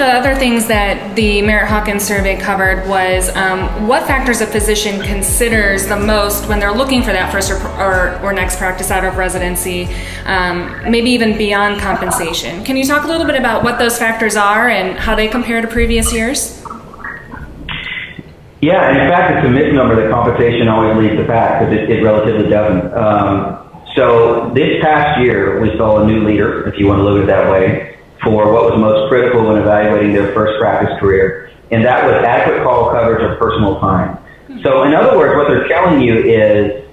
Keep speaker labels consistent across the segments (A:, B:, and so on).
A: the other things that the Merritt Hawkins survey covered was what factors a physician considers the most when they're looking for that first or next practice out of residency, maybe even beyond compensation. Can you talk a little bit about what those factors are and how they compare to previous years?
B: Yeah, and in fact, it's a misnomer that compensation always leads the pack, because it relatively doesn't. So this past year, we saw a new leader, if you want to look at it that way, for what was most critical when evaluating their first practice career, and that was adequate call coverage of personal time. So in other words, what they're telling you is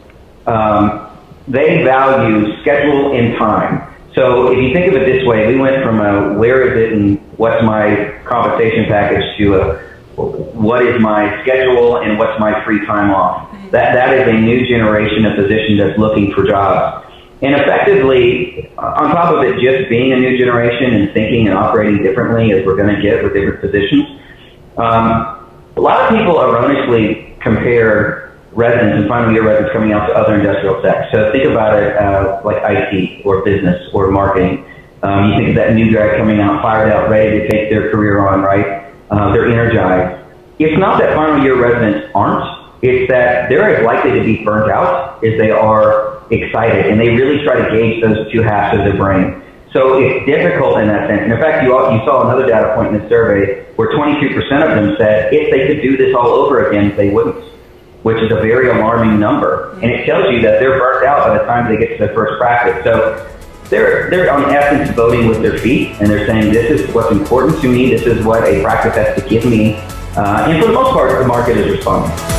B: they value schedule and time. So if you think of it this way, we went from a where is it and what's my compensation package to a what is my schedule and what's my free time off. That is a new generation of physician that's looking for jobs. And effectively, on top of it just being a new generation and thinking and operating differently as we're going to get with different physicians, a lot of people erroneously compare residents and final year residents coming out to other industrial sectors. So think about it like IT or business or marketing. You think of that new grad coming out, fired out, ready to take their career on, right? They're energized. It's not that final year residents aren't. It's that they're as likely to be burnt out as they are excited, and they really try to gauge those two halves of their brain. So it's difficult in that sense. And in fact, you saw another data point in the survey where 22% of them said if they could do this all over again, they wouldn't, which is a very alarming number. And it tells you that they're burnt out by the time they get to their first practice. So they're on essence voting with their feet, and they're saying this is what's important to me, this is what a practice has to give me. And for the most part, the market is responding.